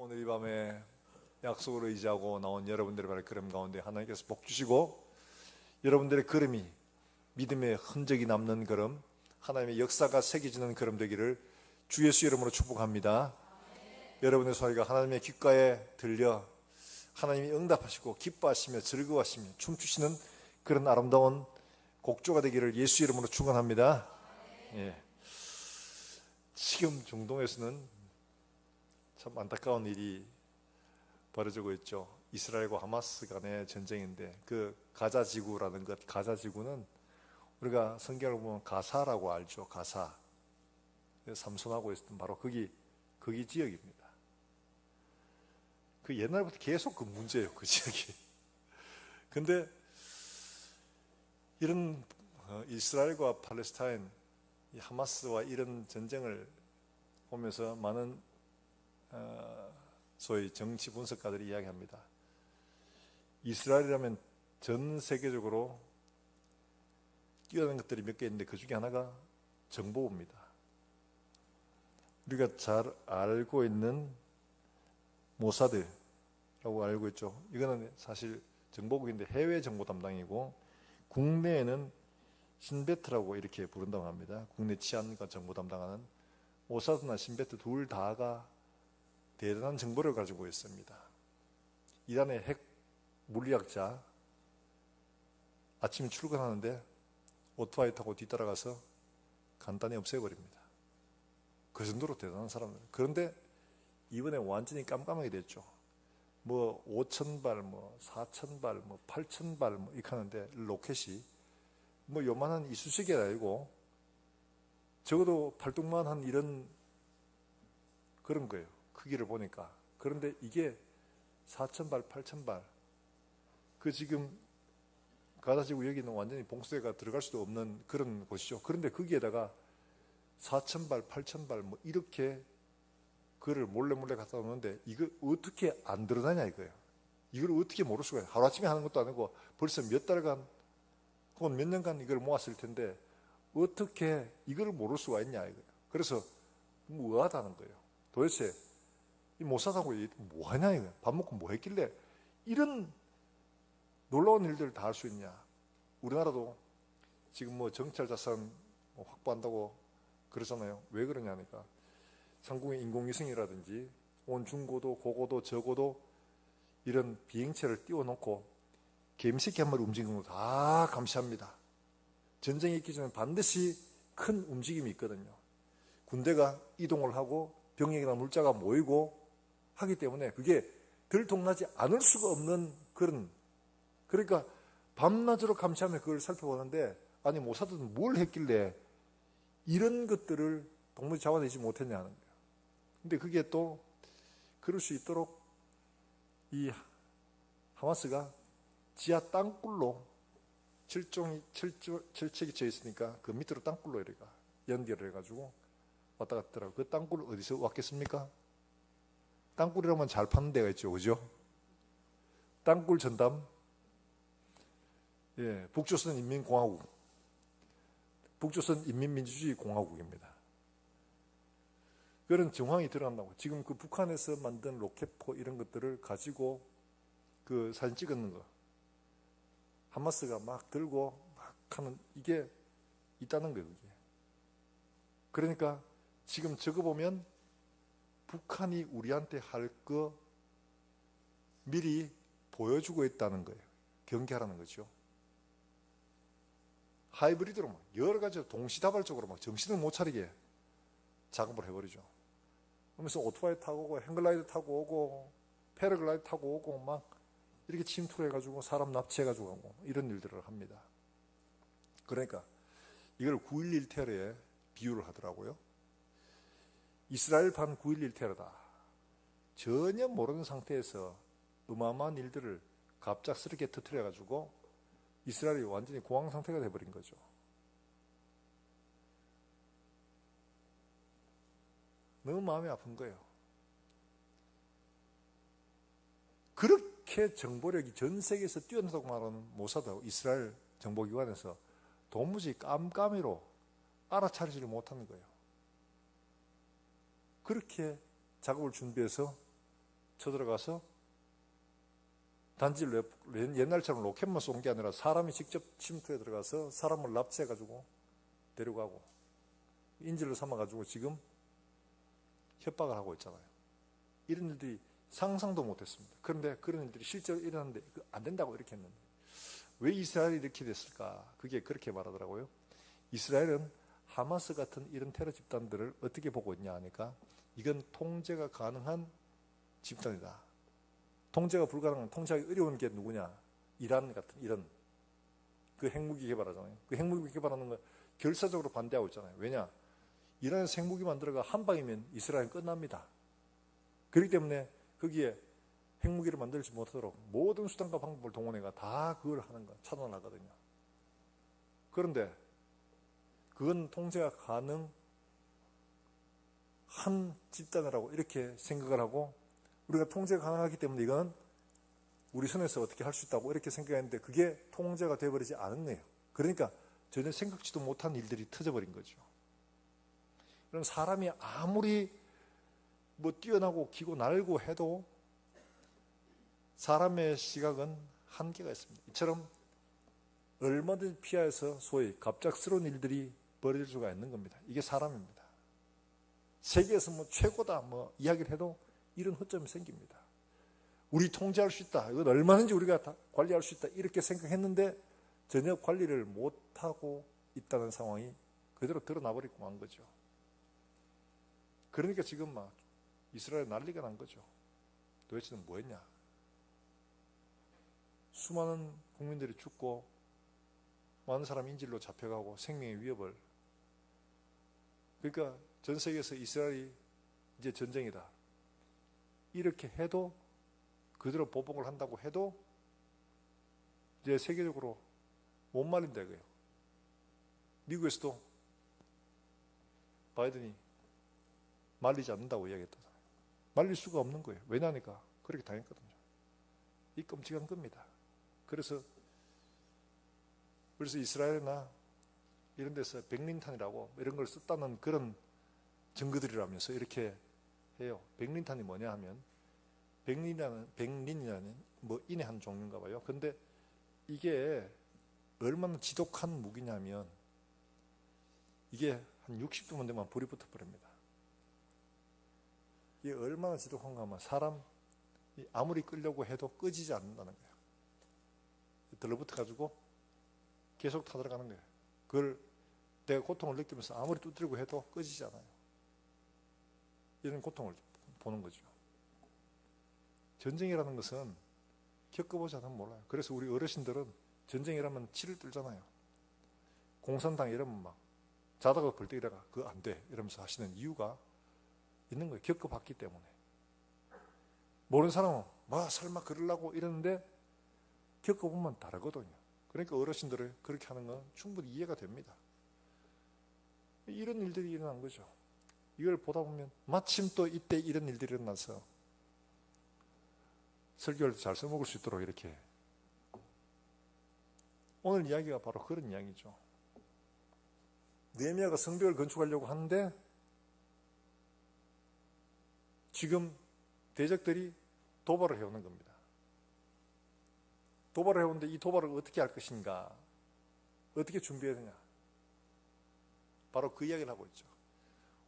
오늘 이 밤에 약속을 의지하고 나온 여러분들의 발걸음 가운데 하나님께서 복 주시고 여러분들의 걸음이 믿음의 흔적이 남는 걸음, 하나님의 역사가 새겨지는 걸음 되기를 주 예수 이름으로 축복합니다. 여러분의 소리가 하나님의 귓가에 들려 하나님이 응답하시고 기뻐하시며 즐거워하시며 춤추시는 그런 아름다운 곡조가 되기를 예수 이름으로 축원합니다. 예. 지금 중동에서는 참 안타까운 일이 벌어지고 있죠. 이스라엘과 하마스 간의 전쟁인데 그 가자 지구라는 것, 가자 지구는 우리가 성경을 보면 가사라고 알죠. 가사. 삼손하고 있었던 바로 거기 지역입니다. 그 옛날부터 계속 그 문제예요, 그 지역이. 근데 이런 이스라엘과 팔레스타인, 이 하마스와 이런 전쟁을 보면서 많은 소위 정치 분석가들이 이야기합니다. 이스라엘이라면 전 세계적으로 뛰어난 것들이 몇 개 있는데 그 중에 하나가 정보입니다. 우리가 잘 알고 있는 모사드라고 알고 있죠. 이거는 사실 정보국인데 해외 정보 담당이고, 국내에는 신베트라고 이렇게 부른다고 합니다. 국내 치안과 정보 담당하는 모사드나 신베트 둘 다가 대단한 정보를 가지고 있습니다. 이란의 핵 물리학자 아침에 출근하는데 오토바이 타고 뒤따라가서 간단히 없애버립니다. 그 정도로 대단한 사람들. 그런데 이번에 완전히 깜깜하게 됐죠. 뭐 5,000발, 뭐 4,000발, 뭐 8,000발 뭐 이렇게 하는데 로켓이 뭐 요만한 이쑤시개가 아니고 적어도 팔뚝만한 이런 그런 거예요. 크기를 보니까. 그런데 이게 4,000발, 8,000발. 그 지금 가자지구 여기는 완전히 봉쇄가 들어갈 수도 없는 그런 곳이죠. 그런데 거기에다가 4,000발, 8,000발 뭐 이렇게 그를 몰래 갖다 놓는데 이거 어떻게 안 드러나냐 이거예요. 이걸 어떻게 모를 수가 있어요. 하루아침에 하는 것도 아니고 벌써 몇 달간 혹은 몇 년간 이걸 모았을 텐데 어떻게 이걸 모를 수가 있냐 이거예요. 그래서 의아하다는 거예요. 도대체 이 모사다고 뭐 하냐 이거. 밥 먹고 뭐 했길래 이런 놀라운 일들을 다 할 수 있냐. 우리나라도 지금 뭐 정찰 자산 확보한다고 그러잖아요. 왜 그러냐니까 상공의 인공위성이라든지 온 중고도 고고도 저고도 이런 비행체를 띄워놓고 개미새끼 한 마리 움직이는 거 다 감시합니다. 전쟁이 있기 전에 반드시 큰 움직임이 있거든요. 군대가 이동을 하고 병력이나 물자가 모이고 하기 때문에 그게 들통나지 않을 수가 없는 그런, 그러니까 밤낮으로 감시하면 그걸 살펴보는데 아니 모사드는 뭘 했길래 이런 것들을 도무지 잡아내지 못했냐 하는 거예요. 근데 그게 또 그럴 수 있도록 이 하마스가 지하 땅굴로 철책이 쳐 있으니까 그 밑으로 땅굴로 이렇게 연결을 해가지고 왔다 갔더라고요. 그 땅굴 어디서 왔겠습니까? 땅굴이라면 잘 파는 데가 있죠. 그죠? 땅굴 전담. 예, 북조선 인민공화국. 북조선 인민민주주의 공화국입니다. 그런 정황이 드러난다고. 지금 그 북한에서 만든 로켓포 이런 것들을 가지고 그 사진 찍었는 거. 하마스가 막 들고 막 하는 이게 있다는 거예요. 그게. 그러니까 지금 저거 보면 북한이 우리한테 할 거 미리 보여주고 있다는 거예요. 경계하라는 거죠. 하이브리드로 막 여러 가지로 동시다발적으로 막 정신을 못 차리게 작업을 해버리죠. 그러면서 오토바이 타고 오고 행글라이더 타고 오고 패러글라이더 타고 오고 막 이렇게 침투를 해가지고 사람 납치해가지고 하고 이런 일들을 합니다. 그러니까 이걸 9.11 테러에 비유를 하더라고요. 이스라엘판 9.11 테러다. 전혀 모르는 상태에서 어마어마한 일들을 갑작스럽게 터뜨려가지고 이스라엘이 완전히 공황 상태가 돼버린 거죠. 너무 마음이 아픈 거예요. 그렇게 정보력이 전 세계에서 뛰어나다고 말하는 모사드하고 이스라엘 정보기관에서 도무지 깜깜이로 알아차리지를 못하는 거예요. 그렇게 작업을 준비해서 쳐들어가서 단지 옛날처럼 로켓만 쏜 게 아니라 사람이 직접 침투해 들어가서 사람을 납치해가지고 데려가고 인질로 삼아가지고 지금 협박을 하고 있잖아요. 이런 일들이 상상도 못했습니다. 그런데 그런 일들이 실제로 일어났는데 안 된다고 이렇게 했는데 왜 이스라엘이 이렇게 됐을까? 그게 그렇게 말하더라고요. 이스라엘은 하마스 같은 이런 테러 집단들을 어떻게 보고 있냐 하니까 이건 통제가 가능한 집단이다. 통제가 불가능한, 통제하기 어려운 게 누구냐? 이란 같은 이런 그 핵무기 개발하잖아요. 그 핵무기 개발하는 거 결사적으로 반대하고 있잖아요. 왜냐? 이란에서 핵무기 만들어가 한 방이면 이스라엘은 끝납니다. 그렇기 때문에 거기에 핵무기를 만들지 못하도록 모든 수단과 방법을 동원해가 다 그걸 하는 거 차단하거든요. 그런데 그건 통제가 가능한 집단이라고 이렇게 생각을 하고 우리가 통제가 가능하기 때문에 이건 우리 손에서 어떻게 할 수 있다고 이렇게 생각했는데 그게 통제가 되어버리지 않은 거예요. 그러니까 전혀 생각지도 못한 일들이 터져버린 거죠. 그럼 사람이 아무리 뭐 뛰어나고 기고 날고 해도 사람의 시각은 한계가 있습니다. 이처럼 얼마든지 피하여서 소위 갑작스러운 일들이 벌어질 수가 있는 겁니다. 이게 사람입니다. 세계에서 뭐 최고다 뭐 이야기를 해도 이런 허점이 생깁니다. 우리 통제할 수 있다. 이건 얼마든지 우리가 다 관리할 수 있다. 이렇게 생각했는데 전혀 관리를 못하고 있다는 상황이 그대로 드러나버리고 만 거죠. 그러니까 지금 막 이스라엘 난리가 난 거죠. 도대체 뭐 했냐? 수많은 국민들이 죽고 많은 사람이 인질로 잡혀가고 생명의 위협을 그러니까 전 세계에서 이스라엘이 이제 전쟁이다. 이렇게 해도 그대로 보복을 한다고 해도 이제 세계적으로 못 말린다 이거예요. 미국에서도 바이든이 말리지 않는다고 이야기했다. 말릴 수가 없는 거예요. 왜냐니까 그렇게 당했거든요. 이 끔찍한 겁니다. 그래서 이스라엘이나 이런 데서 백린탄이라고 이런 걸 썼다는 그런 증거들이라면서 이렇게 해요. 백린탄이 뭐냐 하면 백린이라는 뭐 인의 한 종류인가 봐요. 근데 이게 얼마나 지독한 무기냐면 이게 한 60도만 되면 불이 붙어버립니다. 이게 얼마나 지독한가 하면 사람 아무리 끄려고 해도 끄지지 않는다는 거예요. 들러붙어가지고 계속 타들어가는 거예요. 그걸 내가 고통을 느끼면서 아무리 두드리고 해도 꺼지지 않아요. 이런 고통을 보는 거죠. 전쟁이라는 것은 겪어보지 않으면 몰라요. 그래서 우리 어르신들은 전쟁이라면 치를 들잖아요. 공산당 이러면 막 자다가 벌떡 일어나 그거 안 돼 이러면서 하시는 이유가 있는 거예요. 겪어봤기 때문에. 모르는 사람은 막 설마 그러려고 이러는데 겪어보면 다르거든요. 그러니까 어르신들을 그렇게 하는 건 충분히 이해가 됩니다. 이런 일들이 일어난 거죠. 이걸 보다 보면 마침 또 이때 이런 일들이 일어나서 설교를 잘 써먹을 수 있도록 이렇게 오늘 이야기가 바로 그런 이야기죠. 느헤미야가 성벽을 건축하려고 하는데 지금 대적들이 도발을 해오는 겁니다. 도발을 해오는데 이 도발을 어떻게 할 것인가? 어떻게 준비해야 되냐? 바로 그 이야기를 하고 있죠.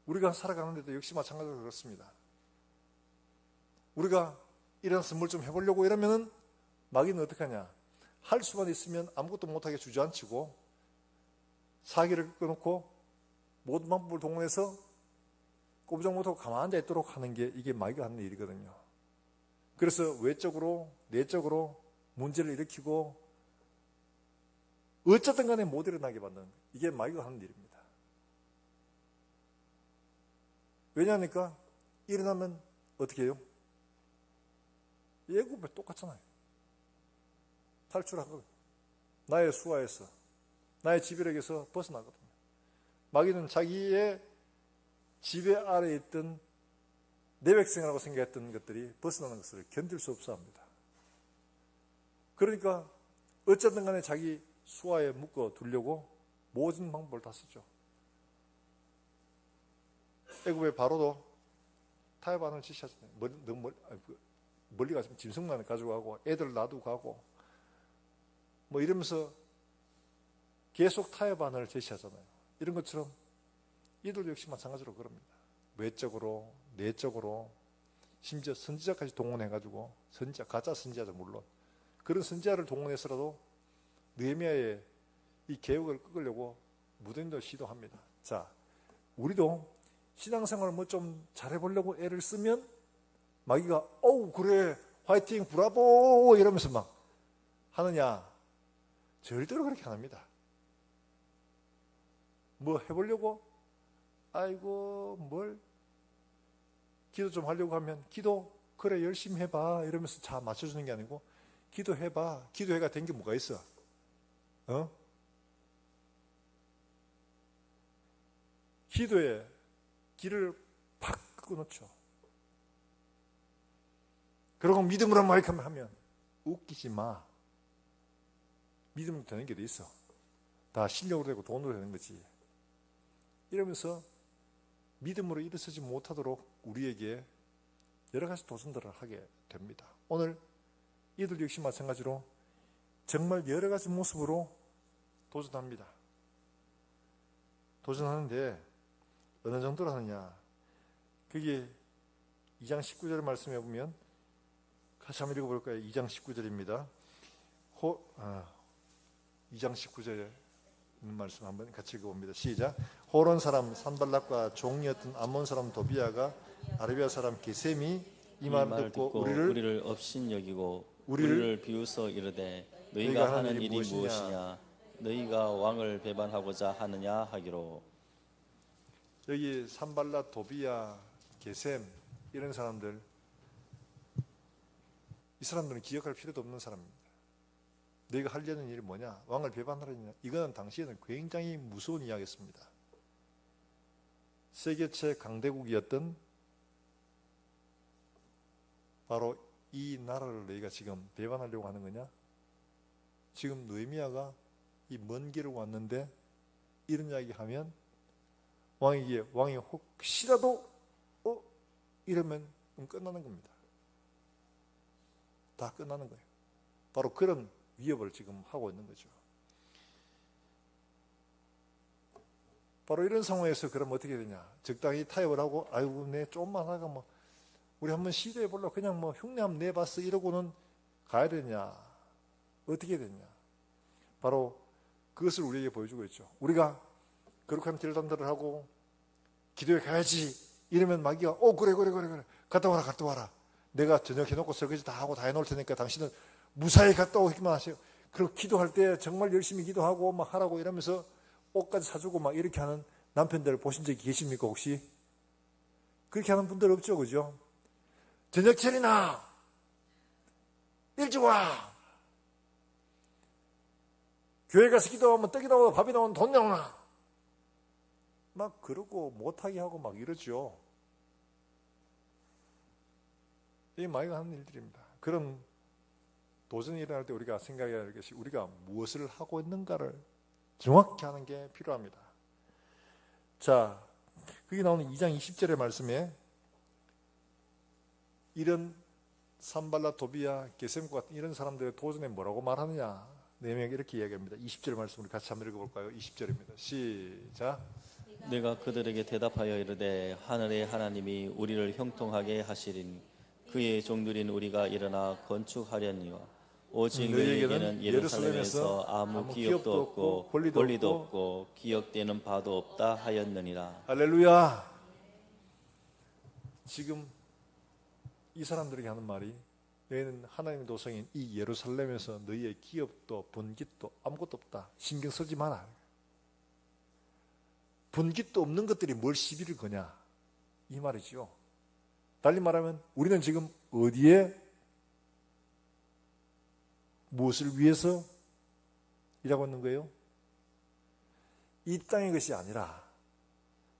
우리가 살아가는데도 역시 마찬가지로 그렇습니다. 우리가 일어나서 뭘 좀 해보려고 이러면은 마귀는 어떻게 하냐? 할 수만 있으면 아무것도 못하게 주저앉히고 사기를 끊어놓고 모든 방법을 동원해서 꼼짝 못하고 가만히 앉아있도록 하는 게 이게 마귀가 하는 일이거든요. 그래서 외적으로 내적으로 문제를 일으키고 어쨌든 간에 못 일어나게 만드는 이게 마귀가 하는 일입니다. 왜냐하니까 일어나면 어떻게 해요? 예고에 똑같잖아요. 탈출하거든요. 나의 수하에서 나의 지배력에서 벗어나거든요. 마귀는 자기의 지배 아래에 있던 내 백성이라고 생각했던 것들이 벗어나는 것을 견딜 수 없어 합니다. 그러니까 어쨌든 간에 자기 수하에 묶어 두려고 모든 방법을 다 쓰죠. 애굽의 바로도 타협안을 제시하잖아요. 너무 멀리 가시면 짐승만 가지고 가고 애들 놔두고 가고 뭐 이러면서 계속 타협안을 제시하잖아요. 이런 것처럼 이들 역시 마찬가지로 그럽니다. 외적으로, 내적으로, 심지어 선지자까지 동원해가지고 선지자, 가짜 선지자죠 물론. 그런 선지자를 동원해서라도 느헤미야의 이 개혁을 끄려고 무덤도 시도합니다. 자, 우리도 신앙생활을 뭐 좀 잘해보려고 애를 쓰면 마귀가 어우 그래 화이팅 브라보 이러면서 막 하느냐? 절대로 그렇게 안 합니다. 뭐 해보려고? 아이고 뭘 기도 좀 하려고 하면 기도 그래 열심히 해봐 이러면서 자 맞춰주는 게 아니고 기도해봐. 기도해가 된 게 뭐가 있어? 기도에 길을 팍 끊어놓죠. 그리고 믿음으로 하면 웃기지 마. 믿음으로 되는 게 돼 있어. 다 실력으로 되고 돈으로 되는 거지. 이러면서 믿음으로 일어서지 못하도록 우리에게 여러 가지 도전들을 하게 됩니다. 오늘 이들 역시 마찬가지로 정말 여러 가지 모습으로 도전합니다. 도전하는데 어느 정도로 하느냐? 그게 2장 19절 말씀해 보면 같이 한번 읽어볼까요? 2장 19절입니다. 2장 19절에 있는 말씀 한번 같이 읽어봅니다. 시작. 호론 사람 산발락과 종이었던 암몬 사람 도비아가 아라비아 사람 게셈이 이 말을 듣고 우리를 업신여기고 우리를 비웃어 이르되 너희가 하는 일이 무엇이냐? 너희가 왕을 배반하고자 하느냐 하기로. 여기 산발락, 도비아, 게셈 이런 사람들, 이 사람들은 기억할 필요도 없는 사람입니다. 너희가 하려는 일이 뭐냐? 왕을 배반하려느냐? 이거는 당시에는 굉장히 무서운 이야기였습니다. 세계 최강대국이었던 바로 이 나라를 너희가 지금 배반하려고 하는 거냐? 지금 느헤미야가 이 먼 길을 왔는데 이런 이야기 하면 왕이 혹시라도 이러면 끝나는 겁니다. 다 끝나는 거예요. 바로 그런 위협을 지금 하고 있는 거죠. 바로 이런 상황에서 그럼 어떻게 되냐? 적당히 타협을 하고 아이고 내 조금만 하가 뭐 우리 한번 시도해 보려고 그냥 뭐 흉내 한번 내봤어 이러고는 가야 되냐? 어떻게 되냐? 바로 그것을 우리에게 보여주고 있죠. 우리가 거룩한 결단들을 하고 기도에 가야지 이러면 마귀가 그래 갔다 와라 내가 저녁 해놓고 설거지 다 하고 다 해놓을 테니까 당신은 무사히 갔다 오기만 하세요. 그리고 기도할 때 정말 열심히 기도하고 막 하라고 이러면서 옷까지 사주고 막 이렇게 하는 남편들 보신 적이 계십니까 혹시? 그렇게 하는 분들 없죠, 그죠? 저녁 차리나 일찍 와 교회 가서 기도하면 떡이 나오고 밥이 나오면 돈 나오나 막 그러고 못하게 하고 막 이러죠. 이게 마귀가 하는 일들입니다. 그런 도전이 일어날 때 우리가 생각해야 할 것이 우리가 무엇을 하고 있는가를 정확히 하는 게 필요합니다. 자, 거기 나오는 2장 20절의 말씀에 이런 산발라, 도비아, 게셈과 같은 이런 사람들의 도전에 뭐라고 말하느냐? 네명이 이렇게 이야기합니다. 20절 말씀 우리 같이 한번 읽어볼까요? 20절입니다. 시작. 내가 그들에게 대답하여 이르되 하늘의 하나님이 우리를 형통하게 하시리니 그의 종들인 우리가 일어나 건축하려니와 오직 너희에게는 예루살렘에서 아무 기업도 없고 권리도 없고 기억되는 바도 없다 하였느니라. 할렐루야. 지금 이 사람들에게 하는 말이 너희는 하나님의 도성인 이 예루살렘에서 너희의 기업도 분깃도 아무것도 없다. 신경 쓰지 마라. 분깃도 없는 것들이 뭘 시비를 거냐 이 말이죠. 달리 말하면 우리는 지금 어디에 무엇을 위해서 일하고 있는 거예요? 이 땅의 것이 아니라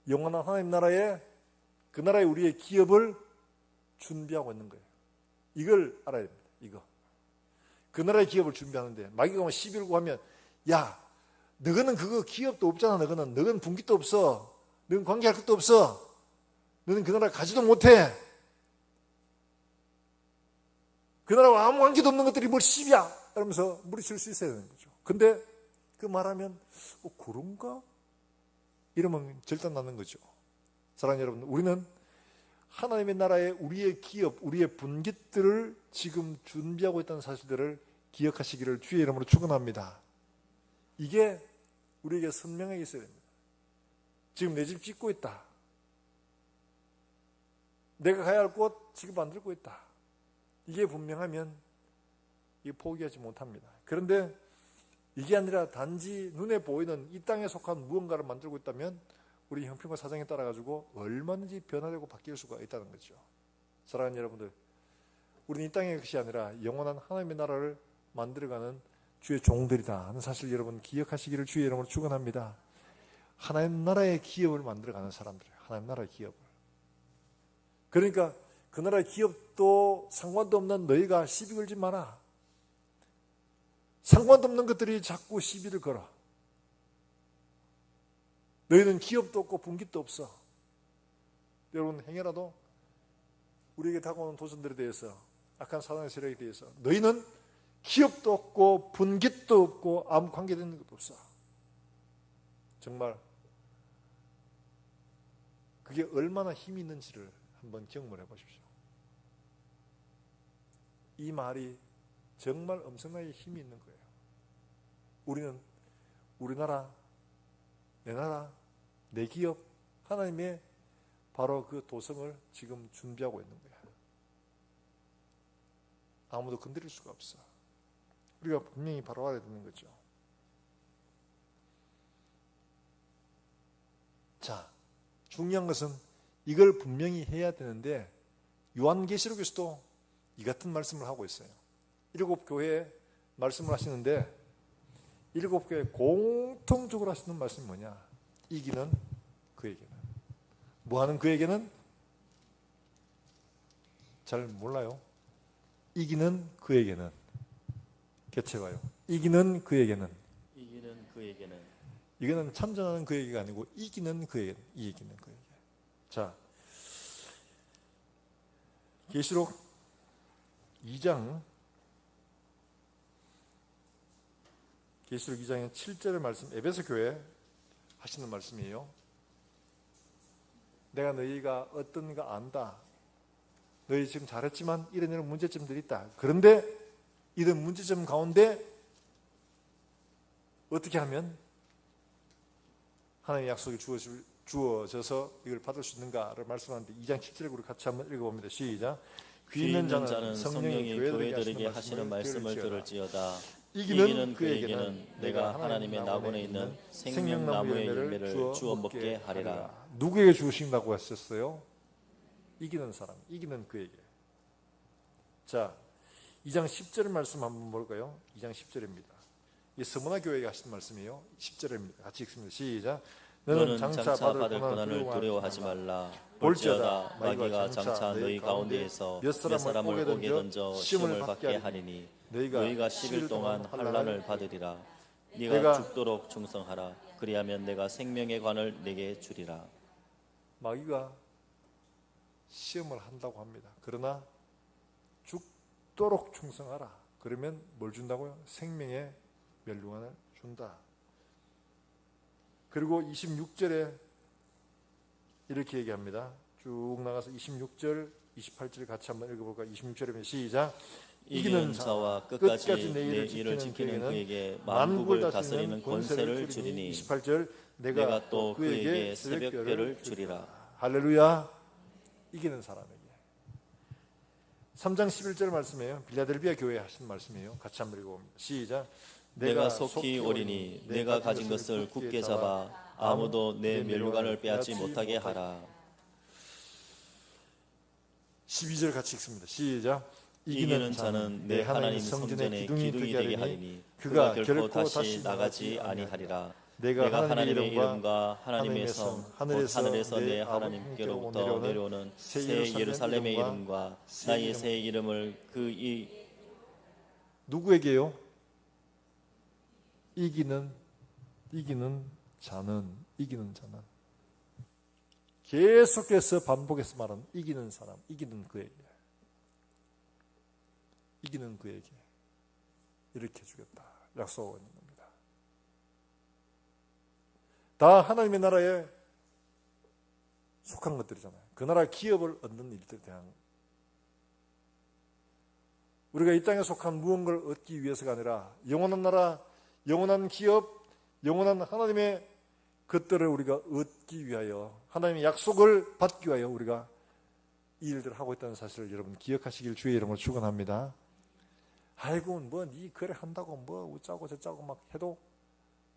영원한 하나님 나라에 그 나라에 우리의 기업을 준비하고 있는 거예요. 이걸 알아야 됩니다. 이거. 그 나라의 기업을 준비하는데 마귀가 오면 시비를 구하면 야 너는 그거 기업도 없잖아. 너는 분깃도 없어. 너는 관계할 것도 없어. 너는 그 나라 가지도 못해. 그 나라와 아무 관계도 없는 것들이 뭘 시비야 이러면서 물리칠 수 있어야 되는 거죠. 근데 그 말하면 그런가? 이러면 절단나는 거죠. 사랑하는 여러분, 우리는 하나님의 나라에 우리의 기업, 우리의 분깃들을 지금 준비하고 있다는 사실들을 기억하시기를 주의 이름으로 축원합니다. 이게 우리에게 선명하게 있어야 됩니다. 지금 내 집 짓고 있다. 내가 가야 할 곳 지금 만들고 있다. 이게 분명하면 이게 포기하지 못합니다. 그런데 이게 아니라 단지 눈에 보이는 이 땅에 속한 무언가를 만들고 있다면 우리 형편과 사정에 따라 가지고 얼마든지 변화되고 바뀔 수가 있다는 거죠. 사랑하는 여러분들, 우리는 이 땅의 것이 아니라 영원한 하나님의 나라를 만들어가는 주의 종들이다 하는 사실 여러분 기억하시기를 주의 이름으로 축원합니다. 하나님 나라의 기업을 만들어가는 사람들, 하나님 나라의 기업을. 그러니까 그 나라의 기업도 상관도 없는 너희가 시비 걸지 마라. 상관도 없는 것들이 자꾸 시비를 걸어. 너희는 기업도 없고 분깃도 없어. 여러분 행여라도 우리에게 다가오는 도전들에 대해서, 악한 사단의 세력에 대해서 너희는 기업도 없고 분깃도 없고 아무 관계되는 것도 없어. 정말 그게 얼마나 힘이 있는지를 한번 경험을 해보십시오. 이 말이 정말 엄청나게 힘이 있는 거예요. 우리는 우리나라, 내 나라, 내 기업, 하나님의 바로 그 도성을 지금 준비하고 있는 거야. 아무도 건드릴 수가 없어. 우리가 분명히 바로 알아야 되는 거죠. 자, 중요한 것은 이걸 분명히 해야 되는데 요한계시록에서도 이 같은 말씀을 하고 있어요. 7교회에 말씀을 하시는데 7교회 공통적으로 하시는 말씀이 뭐냐? 이기는 그에게는. 뭐하는 그에게는? 잘 몰라요. 이기는 그에게는. 개체가요. 이기는 그에게는. 이기는 그에게는. 이거는 참전하는 그에게가 아니고 이기는 그에게. 이기는 그에게. 자, 계시록 2장 계시록 2장의 7절의 말씀, 에베소 교회 하시는 말씀이에요. 내가 너희가 어떤가 안다. 너희 지금 잘했지만 이런 문제점들이 있다. 그런데 이런 문제점 가운데 어떻게 하면 하나님의 약속이 주어져서 이걸 받을 수 있는가를 말씀하는데 2장 7절에 우리 같이 한번 읽어봅니다. 시작. 귀 있는 자는 성령이 교회들에게 하시는 말씀을 들을지어다. 이기는 그에게는 내가 하나님의 낙원에 있는 생명나무의 열매를 주어 먹게 하리라. 누구에게 주신다고 하셨어요? 이기는 사람, 이기는 그에게. 자, 2장 10절 말씀 한번 볼까요? 2장 10절입니다. 이 스무나 교회에 하신 말씀이에요. 10절입니다. 같이 읽습니다. 시작. 너는 장차 받을 고난을 두려워하지 말라. 볼지어다 마귀가 장차 너희 가운데에서 몇 사람을 오게 던져 시험을 받게 하리니 너희가 10일 동안 환난을 받으리라. 네가 죽도록 충성하라. 그리하면 내가 생명의 관을 내게 주리라. 마귀가 시험을 한다고 합니다. 그러나 죽도록 충성하라. 그러면 뭘 준다고요? 생명의 멸류관을 준다. 그리고 26절에 이렇게 얘기합니다. 쭉 나가서 26절, 28절 같이 한번 읽어볼까요? 26절에 시작. 이기는 자와 끝까지 내 일을 지키는 그에게 만국을 다스리는 권세를 주리니 28절 내가 또 그에게 새벽별을 주리라. 할렐루야. 이기는 사람에게. 3장 11절 말씀이에요. 빌라델비아 교회에 하신 말씀이에요. 같이 한번 읽어봅니다. 시작. 내가 속히 오리니 내가 가진 것을 굳게 잡아 아무도 내 멸류관을 빼앗지 못하게 하라. 12절 같이 읽습니다. 시작. 이기는 자는 내 하나님 성전의 기둥이 되게 하리니 그가 결코 다시 나가지 아니하리라. 내가 하나님의 이름과 하나님의 성, 하늘에서 내 하나님께로부터 내려오는 새 예루살렘의 이름과 나의 새 이름을 누구에게요? 이기는 자는 계속해서 반복해서 말하는 이기는 사람, 이기는 그에게. 이기는 그에게 이렇게 주겠다 약속하고 있는 겁니다. 다 하나님의 나라에 속한 것들이잖아요. 그 나라 기업을 얻는 일들에 대한, 우리가 이 땅에 속한 무언가를 얻기 위해서가 아니라 영원한 나라, 영원한 기업, 영원한 하나님의 것들을 우리가 얻기 위하여, 하나님의 약속을 받기 위하여 우리가 이 일들을 하고 있다는 사실을 여러분 기억하시길 주의 이름으로 축원합니다. 아이고 뭐 니 그래 한다고 뭐 어쩌고 저쩌고 막 해도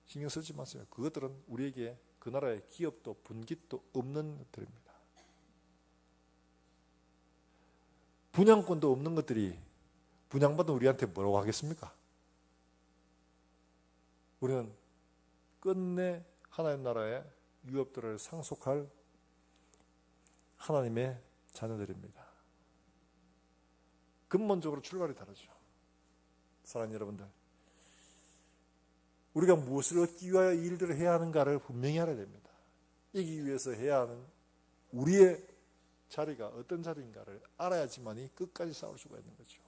신경 쓰지 마세요. 그것들은 우리에게 그 나라의 기업도 분깃도 없는 것들입니다. 분양권도 없는 것들이 분양받은 우리한테 뭐라고 하겠습니까? 우리는 끝내 하나님 나라의 유업들을 상속할 하나님의 자녀들입니다. 근본적으로 출발이 다르죠. 사랑하는 여러분들, 우리가 무엇을 얻기 위하여 이 일들을 해야 하는가를 분명히 알아야 됩니다. 이기기 위해서 해야 하는 우리의 자리가 어떤 자리인가를 알아야지만이 끝까지 싸울 수가 있는 거죠.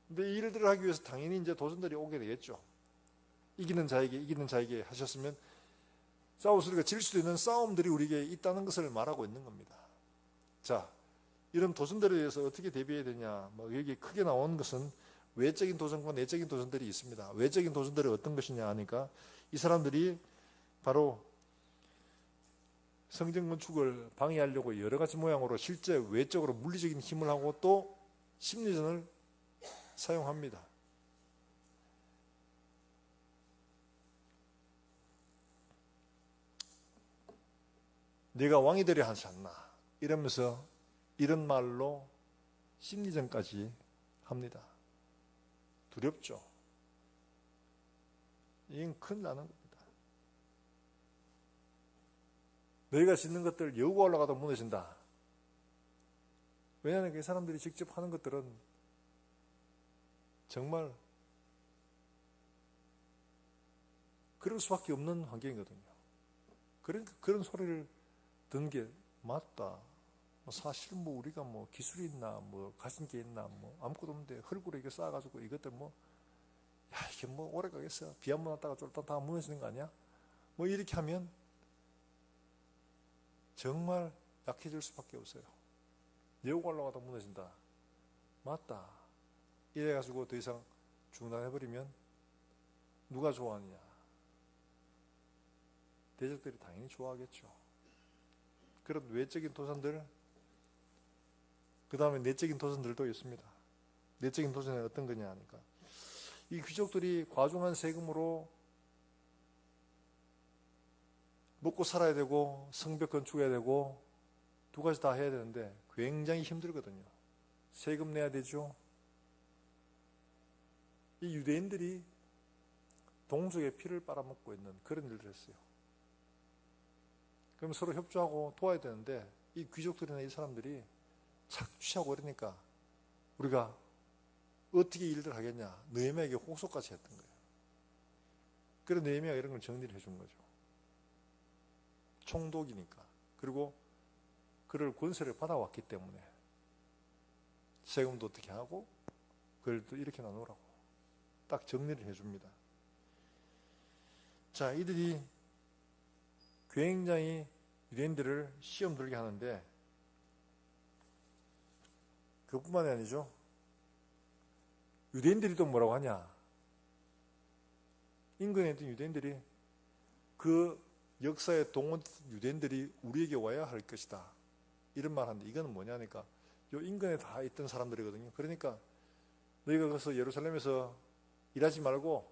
근데 이 일들을 하기 위해서 당연히 이제 도전들이 오게 되겠죠. 이기는 자에게 하셨으면 싸워서 우리가 질 수도 있는 싸움들이 우리에게 있다는 것을 말하고 있는 겁니다. 자, 이런 도전들에 대해서 어떻게 대비해야 되냐, 여기 크게 나오는 것은 외적인 도전과 내적인 도전들이 있습니다. 외적인 도전들이 어떤 것이냐 하니까 이 사람들이 바로 성전 건축을 방해하려고 여러 가지 모양으로 실제 외적으로 물리적인 힘을 하고 또 심리전을 사용합니다. 네가 왕이 되려 하지 않나 이러면서 이런 말로 심리전까지 합니다. 두렵죠. 이건 큰일 나는 겁니다. 너희가 짓는 것들 여우가 올라가도 무너진다. 왜냐하면 그 사람들이 직접 하는 것들은 정말 그럴 수밖에 없는 환경이거든요. 그러니까 그런 소리를 듣는 게 맞다. 사실 우리가 기술이 있나 가진 게 있나 아무것도 없는데 흙으로 이게 쌓아가지고 이것들 이게 오래 가겠어. 비 한 번 왔다가 쫄딱 다 무너지는 거 아니야? 이렇게 하면 정말 약해질 수밖에 없어요. 여우가 올라가다 무너진다. 맞다. 이래가지고 더 이상 중단해버리면 누가 좋아하느냐? 대적들이 당연히 좋아하겠죠. 그런 외적인 도전들, 그 다음에 내적인 도전들도 있습니다. 내적인 도전은 어떤 거냐 하니까 이 귀족들이 과중한 세금으로 먹고 살아야 되고 성벽 건축해야 되고 두 가지 다 해야 되는데 굉장히 힘들거든요. 세금 내야 되죠. 이 유대인들이 동족의 피를 빨아먹고 있는 그런 일을 했어요. 그럼 서로 협조하고 도와야 되는데 이 귀족들이나 이 사람들이 착취하고 그러니까 우리가 어떻게 일들 하겠냐. 느헤미야에게 호소까지 했던 거예요. 그래서 느헤미야가 이런 걸 정리를 해준 거죠. 총독이니까. 그리고 그를 권세를 받아왔기 때문에 세금도 어떻게 하고 그걸 또 이렇게 나누라고 딱 정리를 해줍니다. 자, 이들이 굉장히 유대인들을 시험 들게 하는데 그뿐만이 아니죠. 유대인들이 또 뭐라고 하냐. 인근에 있던 유대인들이 그 역사에 동원된 유대인들이 우리에게 와야 할 것이다. 이런 말 하는데 이거는 뭐냐니까 요 인근에 다 있던 사람들이거든요. 그러니까 너희가 가서 예루살렘에서 일하지 말고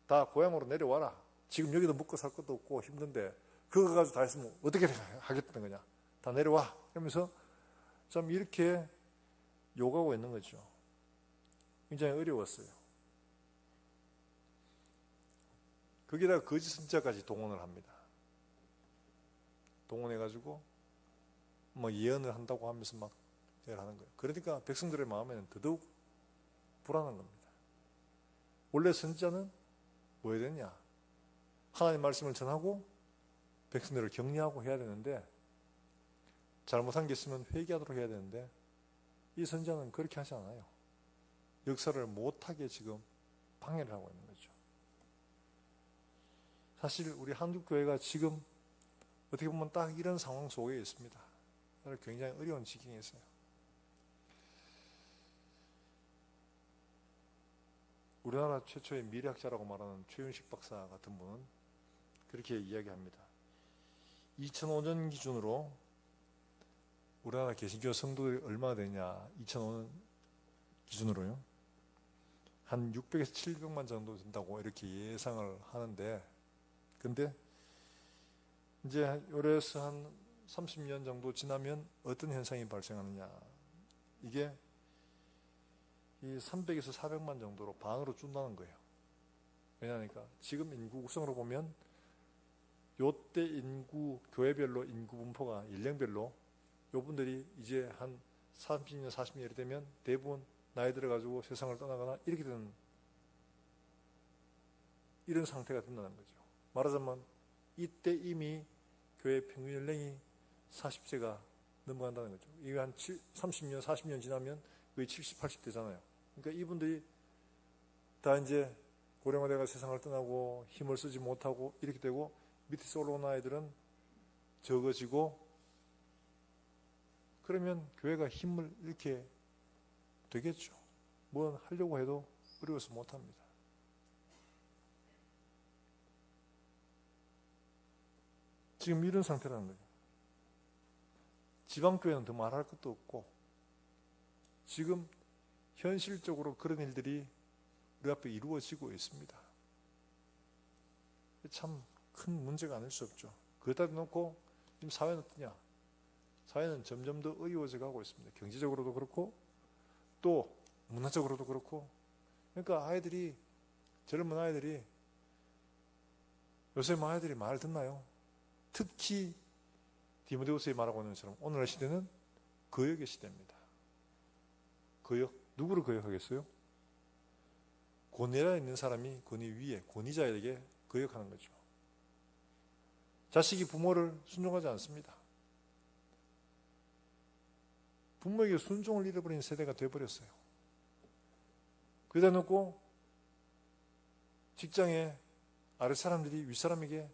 다 고향으로 내려와라. 지금 여기도 묵고 살 것도 없고 힘든데 그거 가지고 다 했으면 어떻게 하겠다는 거냐. 다 내려와. 이러면서 참 이렇게 요구하고 있는 거죠. 굉장히 어려웠어요. 거기다가 거짓 선지자까지 동원을 합니다. 동원해가지고 예언을 한다고 하면서 막 하는 거예요. 그러니까 백성들의 마음에는 더더욱 불안한 겁니다. 원래 선지자는 뭐 해야 되냐? 하나님 말씀을 전하고 백성들을 격려하고 해야 되는데 잘못한 게 있으면 회개하도록 해야 되는데 이 선지자는 그렇게 하지 않아요. 역사를 못하게 지금 방해를 하고 있는 거죠. 사실 우리 한국교회가 지금 어떻게 보면 딱 이런 상황 속에 있습니다. 굉장히 어려운 지경에 있어요. 우리나라 최초의 미래학자라고 말하는 최윤식 박사 같은 분은 그렇게 이야기합니다. 2005년 기준으로 우리나라 개신교 성도들이 얼마나 되냐, 2005년 기준으로요, 한 600에서 700만 정도 된다고 이렇게 예상을 하는데, 근데 이제 요래서 한 30년 정도 지나면 어떤 현상이 발생하느냐, 이게 이 300에서 400만 정도로 반으로 준다는 거예요. 왜냐하니까 지금 인구 구성으로 보면 요때 인구, 교회별로 인구 분포가 연령별로 요분들이 이제 한 30년, 40년 이렇게 되면 대부분 나이 들어가지고 세상을 떠나거나 이렇게 되는 이런 상태가 된다는 거죠. 말하자면 이때 이미 교회 평균 연령이 40세가 넘어간다는 거죠. 이게 한 30년, 40년 지나면 거의 70, 80대잖아요. 그러니까 이분들이 다 이제 고령화돼가 세상을 떠나고 힘을 쓰지 못하고 이렇게 되고 밑에서 올라온 아이들은 적어지고, 그러면 교회가 힘을 잃게 되겠죠. 뭐 하려고 해도 어려워서 못합니다. 지금 이런 상태라는 거예요. 지방교회는 더 말할 것도 없고 지금 현실적으로 그런 일들이 우리 앞에 이루어지고 있습니다. 참 큰 문제가 아닐 수 없죠. 그러다 놓고 지금 사회는 어떠냐? 사회는 점점 더 어려워져 가고 있습니다. 경제적으로도 그렇고 또 문화적으로도 그렇고. 그러니까 아이들이, 젊은 아이들이, 요새 아이들이 말 듣나요? 특히 디모데후서에 말하고 있는 것처럼 오늘날 시대는 거역의 시대입니다. 거역, 누구를 거역하겠어요? 권위에 있는 사람이 권위 위에 권위자에게 거역하는 거죠. 자식이 부모를 순종하지 않습니다. 부모에게 순종을 잃어버린 세대가 되어버렸어요. 그러다 놓고 직장에 아랫사람들이 윗사람에게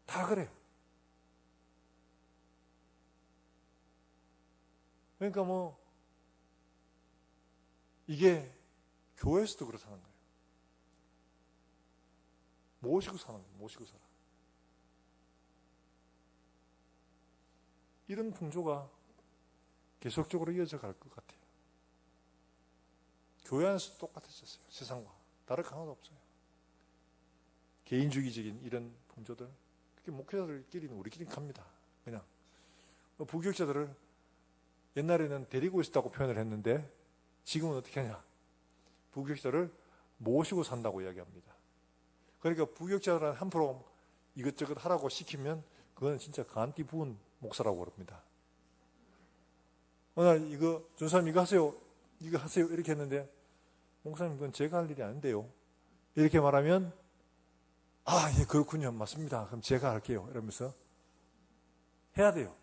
다 그래요. 그러니까 뭐 이게 교회에서도 그렇다는 거예요. 모시고 사는 거예요. 모시고 살아. 이런 풍조가 계속적으로 이어져 갈 것 같아요. 교회 안에서도 똑같아졌어요. 세상과 다를 거 하나도 없어요. 개인주의적인 이런 풍조들, 그게 목회자들끼리는 우리끼리 갑니다. 그냥 부교육자들을 옛날에는 데리고 있었다고 표현을 했는데 지금은 어떻게 하냐? 부교육자를 모시고 산다고 이야기합니다. 그러니까 부교육자를 한프로 이것저것 하라고 시키면 그거는 진짜 간띠 부은 목사라고 그럽니다. 오늘 이거 전사님 이거 하세요, 이거 하세요 이렇게 했는데 목사님 그건 제가 할 일이 아닌데요. 이렇게 말하면 아, 예, 그렇군요, 맞습니다. 그럼 제가 할게요. 이러면서 해야 돼요.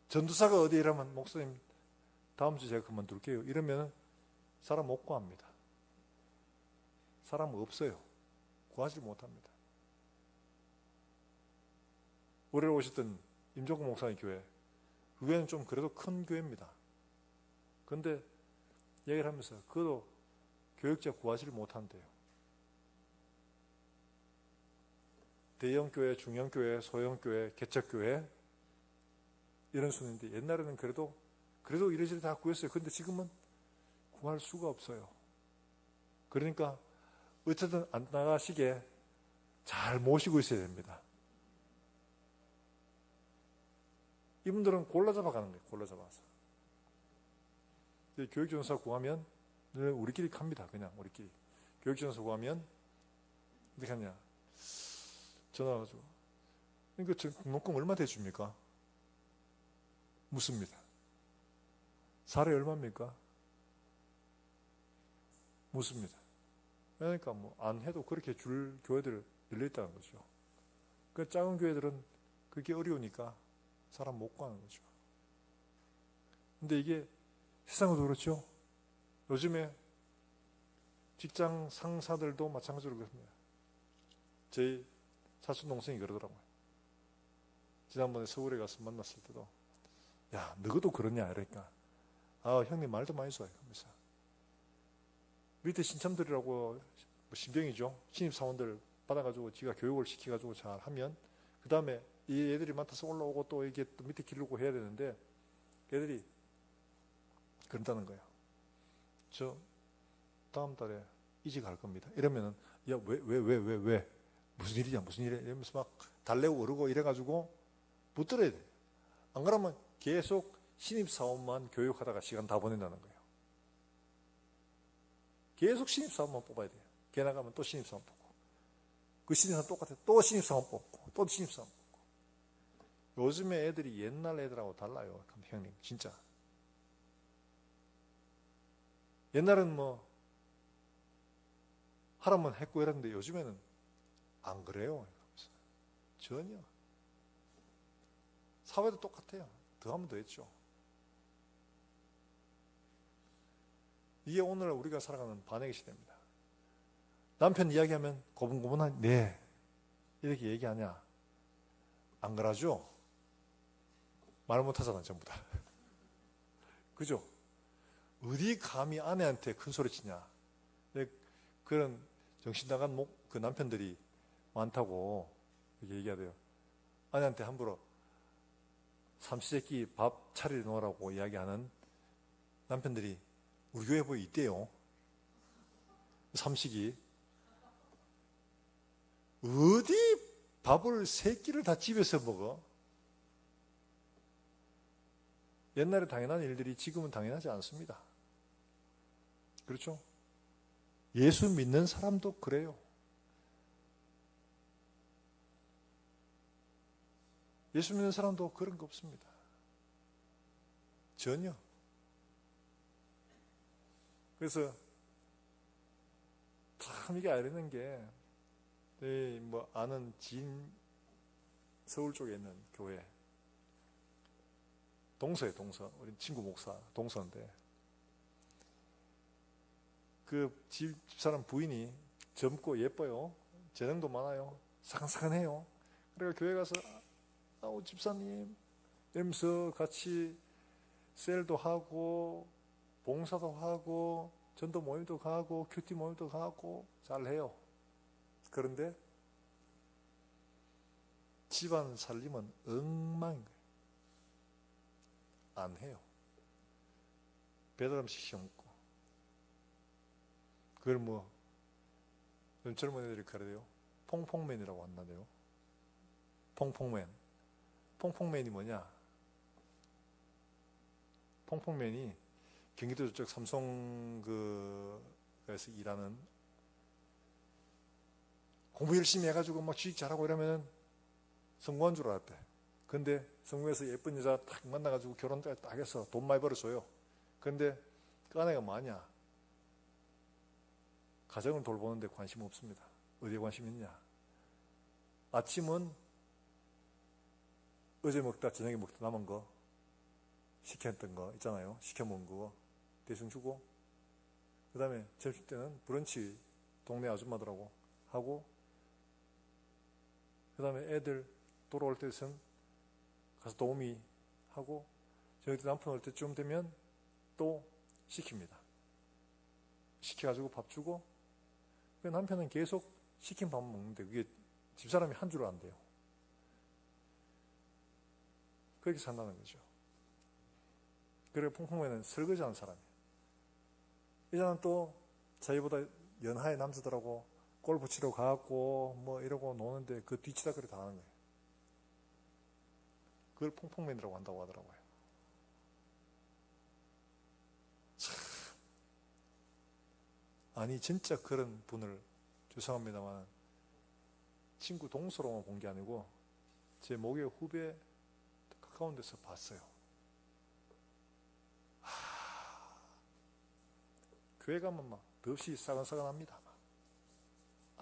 전도사가 어디 이러면 목사님 다음 주 제가 그만둘게요. 이러면 사람 못 구합니다. 사람 없어요. 구하지 못합니다. 올해 오셨던 임종국 목사님 교회, 그 교회는 좀 그래도 큰 교회입니다. 그런데 얘기를 하면서 그것도 교육자 구하지를 못한대요. 대형교회, 중형교회, 소형교회, 개척교회 이런 순인데 옛날에는 그래도 이래저래 다 구했어요. 그런데 지금은 구할 수가 없어요. 그러니까 어쨌든 안 나가시게 잘 모시고 있어야 됩니다. 이분들은 골라잡아 가는 거예요. 골라잡아서. 교육전도사 구하면 늘 우리끼리 갑니다. 그냥 우리끼리. 교육전도사 구하면 어떻게 하냐? 전화 가지고 이거 등록금 얼마 대줍니까? 묻습니다. 사례 얼마입니까? 묻습니다. 그러니까 뭐 안 해도 그렇게 줄 교회들 열려 있다는 거죠. 그 작은 교회들은 그게 어려우니까 사람 못 구하는 거죠. 근데 이게 세상도 그렇죠. 요즘에 직장 상사들도 마찬가지로 그렇습니다. 저희 사촌 동생이 그러더라고요. 지난번에 서울에 가서 만났을 때도 야, 너도 그러냐 이러니까 아, 형님 말도 많이 써요. 그러면서 밑에 신참들이라고 신병이죠. 신입사원들 받아가지고 지가 교육을 시켜가지고 잘 하면 그 다음에 이 애들이 맡아서 올라오고 또 이게 또 밑에 기르고 해야 되는데 애들이 그런다는 거예요. 저 다음 달에 이직할 겁니다. 이러면은 야, 왜 무슨 일이야 무슨 일이야 이러면서 막 달래고 그러고 이래가지고 붙들어야 돼. 안 그러면 계속 신입사원만 교육하다가 시간 다 보낸다는 거예요. 계속 신입사원만 뽑아야 돼요. 걔 나가면 또 신입사원 뽑고 그 신입사원 똑같아요. 또 신입사원 뽑고 또 신입사원 뽑고. 요즘에 애들이 옛날 애들하고 달라요. 형님 진짜. 옛날은 뭐 하라면 했고 이랬는데 요즘에는 안 그래요. 전혀. 사회도 똑같아요. 더 하면 더 했죠. 이게 오늘 우리가 살아가는 반역의 시대입니다. 남편 이야기하면 고분고분한 네 이렇게 얘기하냐? 안 그러죠? 말 못하잖아 전부 다. 그죠? 어디 감히 아내한테 큰 소리 치냐? 그런 정신 나간 그 남편들이 많다고 이렇게 얘기하대요. 아내한테 함부로 삼시세끼 밥 차려 놓으라고 이야기하는 남편들이 우리 교회 보이 있대요. 삼식이 어디 밥을 세 끼를 다 집에서 먹어? 옛날에 당연한 일들이 지금은 당연하지 않습니다. 그렇죠? 예수 믿는 사람도 그래요. 예수 믿는 사람도 그런 거 없습니다. 전혀. 그래서 참 이게 알리는 게 뭐 아는 지인 서울 쪽에 있는 교회 동서에 동서 우리 친구 목사 동서인데 그 집사람 부인이 젊고 예뻐요. 재능도 많아요. 사근사근해요. 그래서 교회 가서 집사님 이러면서 같이 셀도 하고 봉사도 하고 전도 모임도 가고 큐티 모임도 가고 잘해요. 그런데 집안 살림은 엉망인 거예요. 안 해요. 배달 음식 시켜 먹고 그걸 뭐 젊은 애들이 그래요. 퐁퐁맨이라고 한다네요. 퐁퐁맨. 퐁퐁맨이 뭐냐? 퐁퐁맨이 경기도 저쪽 삼성 그에서 일하는 공부 열심히 해가지고 막 취직 잘하고 이러면은 성공한 줄 알았대. 근데 성공해서 예쁜 여자 딱 만나가지고 결혼까지 딱 해서 돈 많이 벌어줘요. 근데 그 아내가 뭐냐? 가정을 돌보는데 관심 없습니다. 어디에 관심 있냐? 아침은 어제 먹다 저녁에 먹다 남은 거 시켰던 거 있잖아요. 시켜 먹은 거 대충 주고 그 다음에 점심 때는 브런치 동네 아줌마들하고 하고 그 다음에 애들 돌아올 때쯤 가서 도우미 하고 저녁 때 남편 올 때쯤 되면 또 시킵니다. 시켜가지고 밥 주고 그 남편은 계속 시킨 밥 먹는데 그게 집사람이 한 줄을 안 돼요. 그렇게 산다는 거죠. 그래 퐁퐁맨은 설거지하는 사람이에요. 이제는 또 자기보다 연하의 남자들하고 골프 치러 가고 뭐 이러고 노는데 그 뒤치다거리 다 하는 거예요. 그걸 퐁퐁맨이라고 한다고 하더라고요. 참. 아니 진짜 그런 분을 죄송합니다만 친구 동서로만 본 게 아니고 제 목욕 후배 가까운 데서 봤어요. 교회 가면 막 덥시 싸간싸간합니다.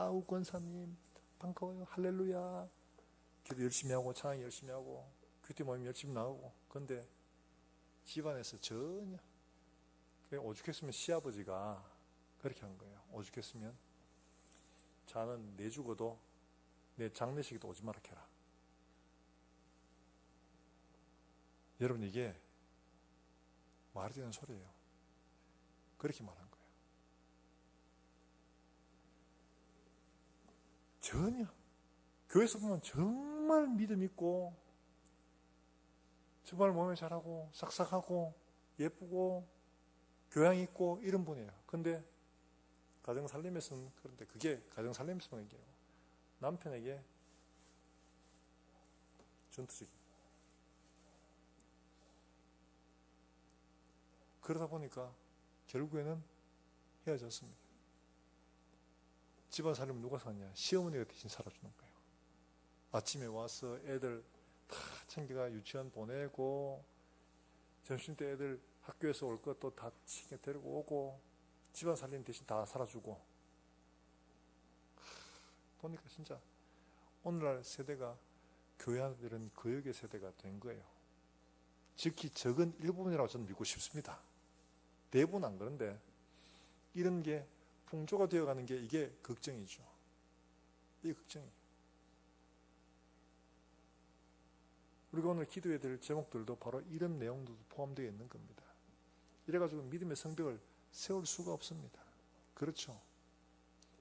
아우 권사님 반가워요 할렐루야 기도 열심히 하고 찬양 열심히 하고 큐티 모임 열심히 나가고. 그런데 집안에서 전혀, 오죽했으면 시아버지가 그렇게 한 거예요. 오죽했으면 자는 내 죽어도 내 장례식에도 오지 마라 해라. 여러분, 이게 말이 되는 소리예요. 그렇게 말한 거예요. 전혀. 교회에서 보면 정말 믿음 있고 정말 몸에 잘하고 싹싹하고 예쁘고 교양 있고 이런 분이에요. 근데 가정살림에서는, 그런데 그게 가정살림에서는 얘기해요. 남편에게 전투적인. 그러다 보니까 결국에는 헤어졌습니다. 집안 살림을 누가 사냐? 시어머니가 대신 살아주는 거예요. 아침에 와서 애들 다 챙겨가 유치원 보내고, 점심때 애들 학교에서 올 것도 다 챙겨 데리고 오고, 집안 살림 대신 다 살아주고. 보니까 진짜 오늘날 세대가 교회 아들은 거역의 세대가 된 거예요. 즉히 적은 일부분이라고 저는 믿고 싶습니다. 대부분 안 그런데 이런 게 풍조가 되어가는 게 이게 걱정이죠. 이게 걱정이에요. 우리가 오늘 기도해야 될 제목들도 바로 이런 내용도 포함되어 있는 겁니다. 이래가지고 믿음의 성벽을 세울 수가 없습니다. 그렇죠.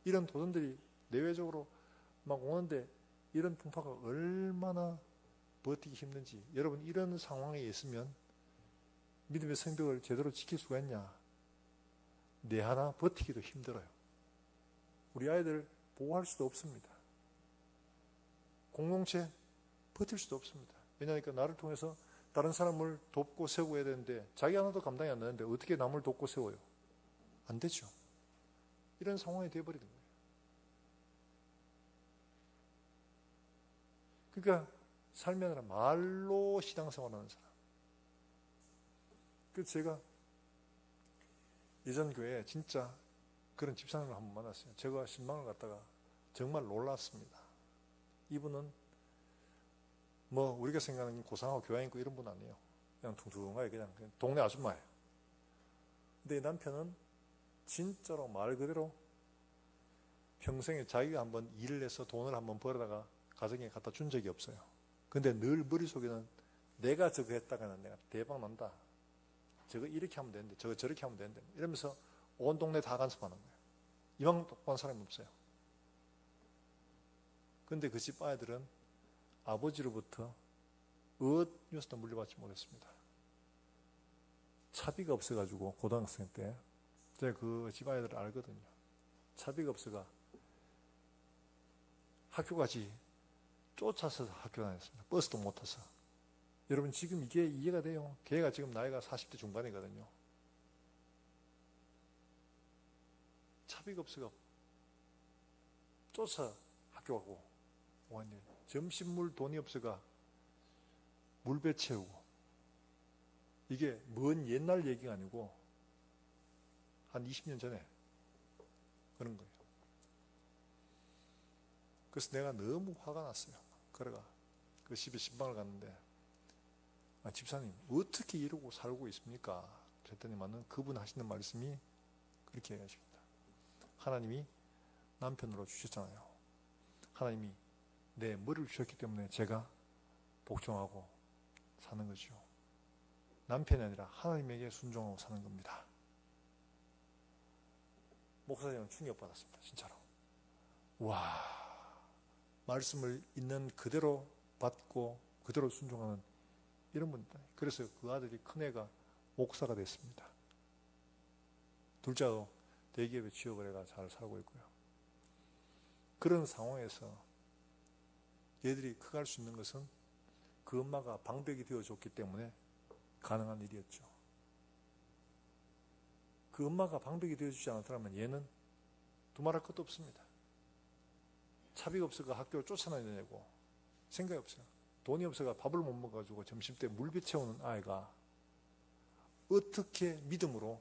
이런 도전들이 내외적으로 막 오는데 이런 풍파가 얼마나 버티기 힘든지. 여러분, 이런 상황에 있으면 믿음의 성벽을 제대로 지킬 수가 있냐? 내 하나 버티기도 힘들어요. 우리 아이들 보호할 수도 없습니다. 공동체 버틸 수도 없습니다. 왜냐하니까 나를 통해서 다른 사람을 돕고 세우고 해야 되는데 자기 하나도 감당이 안 되는데 어떻게 남을 돕고 세워요? 안 되죠. 이런 상황이 되어버리는 거예요. 그러니까 삶이 아니라 말로 신앙생활하는 사람. 그래서 제가 예전 교회에 진짜 그런 집사님을 한번 만났어요. 제가 신방을 갔다가 정말 놀랐습니다. 이분은 뭐 우리가 생각하는 고상하고 교양 있고 이런 분 아니에요. 그냥 퉁퉁하게 그냥 동네 아줌마예요. 근데 이 남편은 진짜로 말 그대로 평생에 자기가 한번 일을 해서 돈을 한번 벌어다가 가정에 갖다 준 적이 없어요. 근데 늘 머릿속에는 내가 저거 했다가는 내가 대박 난다. 저거 이렇게 하면 되는데 저거 저렇게 하면 되는데 이러면서 온 동네 다 간섭하는 거예요. 이만큼 똑똑한 사람이 없어요. 근데 그 집 아이들은 아버지로부터 어디서도 물려받지 못했습니다. 차비가 없어가지고 고등학생 때 제가 그 집 아이들을 알거든요. 차비가 없어가 학교까지 쫓아서 학교 다녔습니다. 버스도 못 타서. 여러분, 지금 이게 이해가 돼요? 걔가 지금 나이가 40대 중반이거든요. 차비가 없어가 쫓아 학교 가고, 완전 점심물 돈이 없어가 물배 채우고. 이게 먼 옛날 얘기가 아니고 한 20년 전에 그런 거예요. 그래서 내가 너무 화가 났어요. 그래가 그 집에 신방을 갔는데, 집사님 어떻게 이러고 살고 있습니까? 그랬더니만은 그분 하시는 말씀이 그렇게 얘기하십니다. 하나님이 남편으로 주셨잖아요. 하나님이 내 머리를 주셨기 때문에 제가 복종하고 사는 거죠. 남편이 아니라 하나님에게 순종하고 사는 겁니다. 목사님은 충격받았습니다. 진짜로. 와, 말씀을 있는 그대로 받고 그대로 순종하는 이런 분이다. 그래서 그 아들이 큰애가 목사가 됐습니다. 둘째도 대기업에 취업을 해가 잘 살고 있고요. 그런 상황에서 얘들이 커갈 수 있는 것은 그 엄마가 방벽이 되어줬기 때문에 가능한 일이었죠. 그 엄마가 방벽이 되어주지 않았더라면 얘는 두말할 것도 없습니다. 차비가 없어가 학교를 쫓아내고 생각이 없어요. 돈이 없어가 밥을 못 먹어가지고 점심때 물배 채우는 아이가 어떻게 믿음으로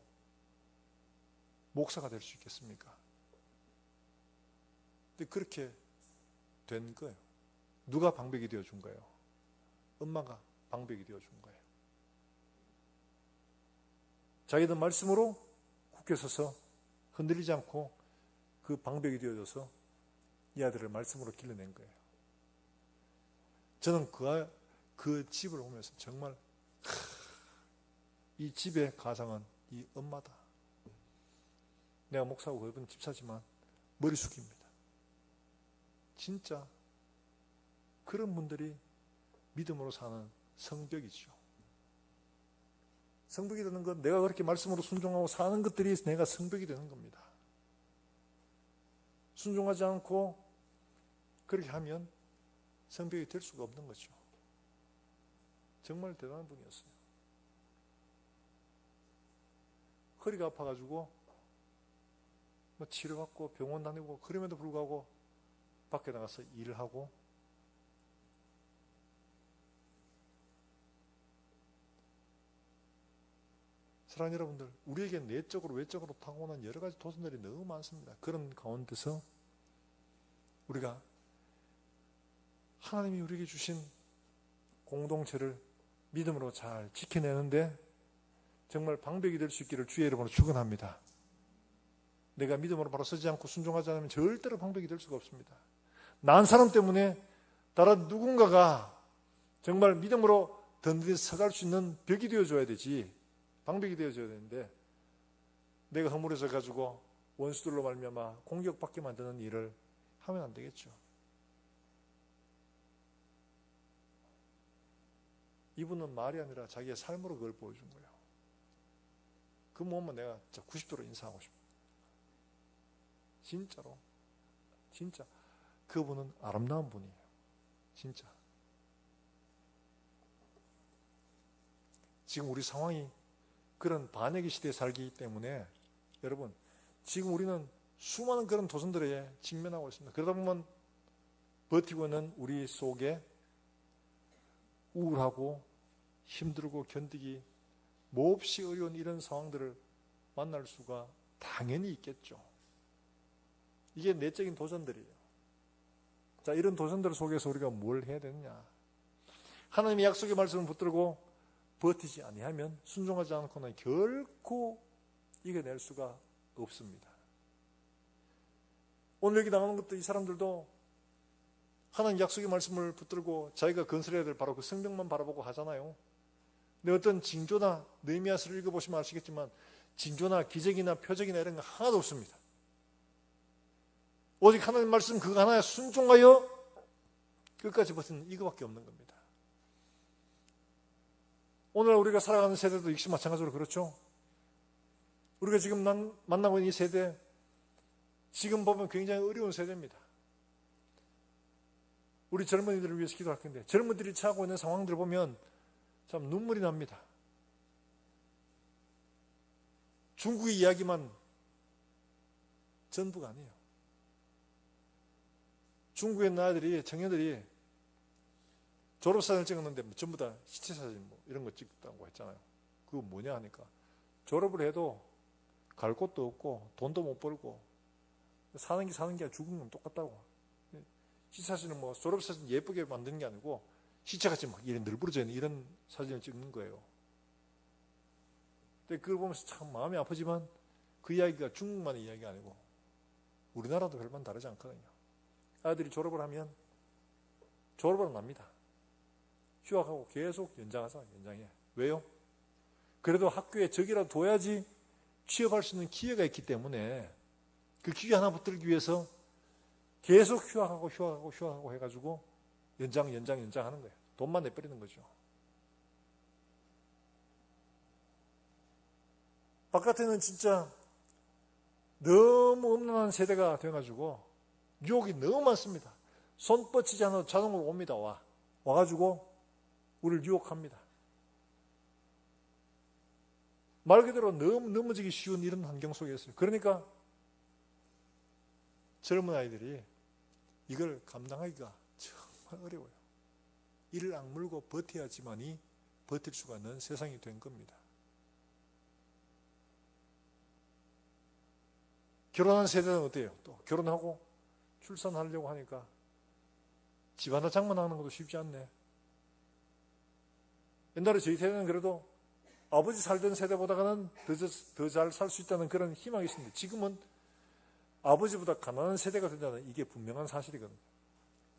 목사가 될 수 있겠습니까? 근데 그렇게 된 거예요. 누가 방백이 되어준 거예요? 엄마가 방백이 되어준 거예요. 자기들 말씀으로 굳게 서서 흔들리지 않고 그 방백이 되어줘서 이 아들을 말씀으로 길러낸 거예요. 저는 그 집을 보면서 정말 이 집의 가장은 이 엄마다. 내가 목사하고 그분 집사지만 머리 숙입니다. 진짜 그런 분들이 믿음으로 사는 성벽이죠. 성벽이 되는 건 내가 그렇게 말씀으로 순종하고 사는 것들이 내가 성벽이 되는 겁니다. 순종하지 않고 그렇게 하면 성벽이 될 수가 없는 거죠. 정말 대단한 분이었어요. 허리가 아파가지고 뭐 치료받고 병원 다니고 그럼에도 불구하고 밖에 나가서 일을 하고 사랑하는 여러분들, 우리에게 내적으로 외적으로 타고난 여러 가지 도전들이 너무 많습니다. 그런 가운데서 우리가 하나님이 우리에게 주신 공동체를 믿음으로 잘 지켜내는데 정말 방백이 될 수 있기를 주의 이름으로 축원합니다. 내가 믿음으로 바로 서지 않고 순종하지 않으면 절대로 방백이 될 수가 없습니다. 난 사람 때문에 다른 누군가가 정말 믿음으로 든든히 서갈 수 있는 벽이 되어줘야 되지, 방백이 되어줘야 되는데 내가 허물어져 가지고 원수들로 말미암아 공격받게 만드는 일을 하면 안 되겠죠. 이분은 말이 아니라 자기의 삶으로 그걸 보여준 거예요. 그 몸은 내가 진짜 90도로 인사하고 싶어요. 진짜로. 진짜. 그분은 아름다운 분이에요. 진짜. 지금 우리 상황이 그런 반역의 시대에 살기 때문에 여러분, 지금 우리는 수많은 그런 도전들에 직면하고 있습니다. 그러다 보면 버티고 있는 우리 속에 우울하고 힘들고 견디기 몹시 어려운 이런 상황들을 만날 수가 당연히 있겠죠. 이게 내적인 도전들이에요. 자, 이런 도전들 속에서 우리가 뭘 해야 되느냐? 하나님의 약속의 말씀을 붙들고 버티지 아니하면, 순종하지 않고는 결코 이겨낼 수가 없습니다. 오늘 여기 나오는 것도 이 사람들도 하나님 약속의 말씀을 붙들고 자기가 건설해야 될 바로 그 성벽만 바라보고 하잖아요. 근데 어떤 징조나 느헤미야서를 읽어보시면 아시겠지만 징조나 기적이나 표적이나 이런 거 하나도 없습니다. 오직 하나님 말씀 그거 하나에 순종하여 끝까지 버티는 이거밖에 없는 겁니다. 오늘 우리가 살아가는 세대도 역시 마찬가지로 그렇죠. 우리가 지금 만나고 있는 이 세대, 지금 보면 굉장히 어려운 세대입니다. 우리 젊은이들을 위해서 기도할 건데, 젊은이들이 처하고 있는 상황들을 보면 참 눈물이 납니다. 중국의 이야기만 전부가 아니에요. 중국의 아이들이, 청년들이 졸업사진을 찍었는데 전부 다 시체사진 뭐 이런 거 찍었다고 했잖아요. 그거 뭐냐 하니까 졸업을 해도 갈 곳도 없고 돈도 못 벌고 사는 게 죽은 건 똑같다고. 시체사진은 뭐 졸업사진 예쁘게 만드는 게 아니고 시체같이 막 이런 널브러져 있는 이런 사진을 찍는 거예요. 근데 그걸 보면서 참 마음이 아프지만 그 이야기가 중국만의 이야기가 아니고 우리나라도 별반 다르지 않거든요. 아이들이 졸업을 하면 졸업을 안 합니다. 휴학하고 계속 연장하자, 연장해. 왜요? 그래도 학교에 적이라도 둬야지 취업할 수 있는 기회가 있기 때문에 그 기회 하나 붙들기 위해서 계속 휴학하고 해가지고 연장하는 거예요. 돈만 내버리는 거죠. 바깥에는 진짜 너무 음란한 세대가 돼가지고 유혹이 너무 많습니다. 손 뻗치지 않아도 자동으로 옵니다. 와가지고 우리를 유혹합니다. 말 그대로 너무 넘어지기 쉬운 이런 환경 속에 있어요. 그러니까 젊은 아이들이 이걸 감당하기가 정말 어려워요. 이를 악물고 버텨야지만이 버틸 수가 있는 세상이 된 겁니다. 결혼한 세대는 어때요? 또 결혼하고 출산하려고 하니까 집 하나 장만하는 것도 쉽지 않네. 옛날에 저희 세대는 그래도 아버지 살던 세대보다는 더 잘 살 수 있다는 그런 희망이 있습니다. 지금은 아버지보다 가난한 세대가 된다는 이게 분명한 사실이거든요.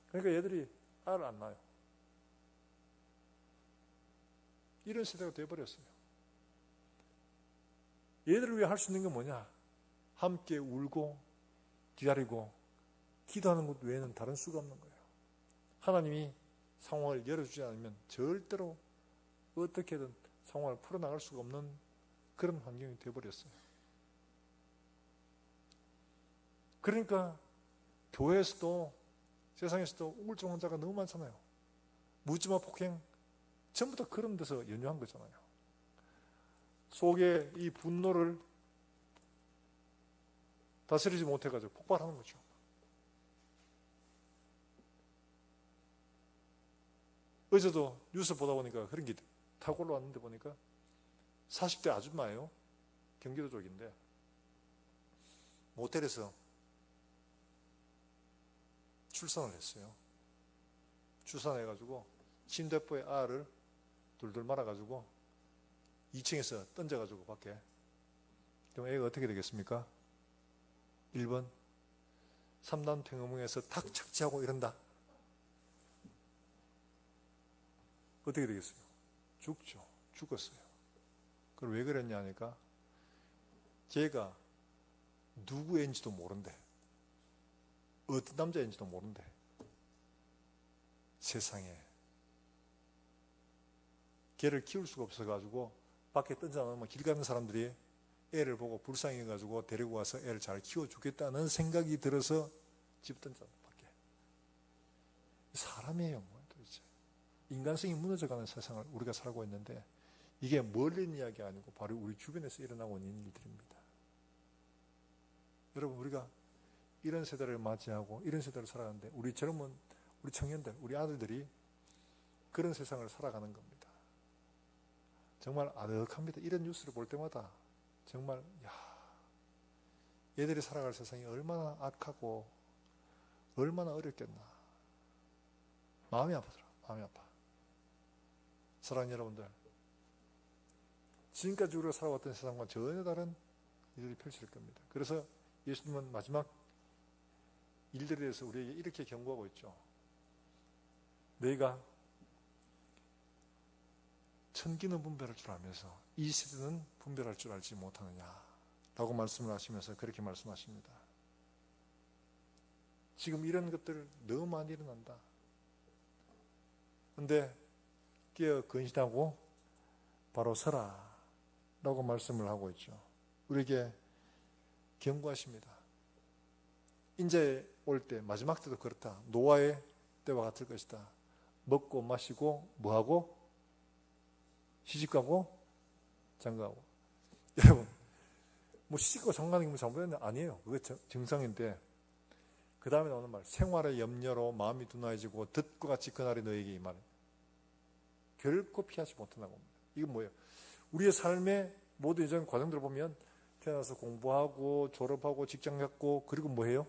그러니까 얘들이 알을 안 낳아요. 이런 세대가 되어버렸어요. 얘들을 위해 할 수 있는 게 뭐냐? 함께 울고 기다리고 기도하는 것 외에는 다른 수가 없는 거예요. 하나님이 상황을 열어주지 않으면 절대로 어떻게든 상황을 풀어나갈 수가 없는 그런 환경이 되어버렸어요. 그러니까 교회에서도 세상에서도 우울증 환자가 너무 많잖아요. 묻지마 폭행 전부 다 그런 데서 연유한 거잖아요. 속에 이 분노를 다스리지 못해가지고 폭발하는 거죠. 어제도 뉴스 보다 보니까 그런 게 타고 올라왔는데 보니까 40대 아줌마예요. 경기도 쪽인데 모텔에서 출산을 했어요. 출산해가지고 침대포에 알을 둘둘 말아가지고 2층에서 던져가지고 밖에. 그럼 애가 어떻게 되겠습니까? 1번 3단 평형에서 탁 착지하고 이런다. 어떻게 되겠어요? 죽죠. 죽었어요. 그걸 왜 그랬냐 하니까 걔가 누구인지도 모른대. 어떤 남자인지도 모른대. 세상에. 걔를 키울 수가 없어가지고 밖에 던져놓으면 길 가는 사람들이 애를 보고 불쌍해가지고 데리고 와서 애를 잘 키워주겠다는 생각이 들어서 집 던져놓은 밖에. 사람이에요. 뭐 도대체. 인간성이 무너져가는 세상을 우리가 살고 있는데 이게 멀리 있는 이야기가 아니고 바로 우리 주변에서 일어나고 있는 일들입니다. 여러분 우리가 이런 세대를 맞이하고 이런 세대를 살아가는데 우리 젊은 우리 청년들, 우리 아들들이 그런 세상을 살아가는 겁니다. 정말 아득합니다. 이런 뉴스를 볼 때마다 정말 얘들이 살아갈 세상이 얼마나 악하고 얼마나 어렵겠나. 마음이 아프더라. 마음이 아파. 사랑하는 여러분들, 지금까지 우리가 살아왔던 세상과 전혀 다른 일들이 펼쳐질 겁니다. 그래서 예수님은 마지막 일들에 대해서 우리에게 이렇게 경고하고 있죠. 너희가 천기는 분별할 줄 알면서 이 세대는 분별할 줄 알지 못하느냐 라고 말씀을 하시면서 그렇게 말씀하십니다. 지금 이런 것들 너무 많이 일어난다. 그런데 깨어 근신하고 바로 서라 라고 말씀을 하고 있죠. 우리에게 경고하십니다. 인제 올 때 마지막 때도 그렇다. 노아의 때와 같을 것이다. 먹고 마시고 뭐하고? 시집가고 장가가고. 여러분 뭐 시집가고 장가가는 게 뭐 잘못됐냐? 아니에요. 그게 정상인데 그 다음에 나오는 말 생활의 염려로 마음이 둔화해지고 덫과 같이 그날이 너에게 임하는 결코 피하지 못한다고 합니다. 이건 뭐예요? 우리의 삶의 모든 이전 과정들을 보면 태어나서 공부하고 졸업하고 직장 갖고 그리고 뭐해요?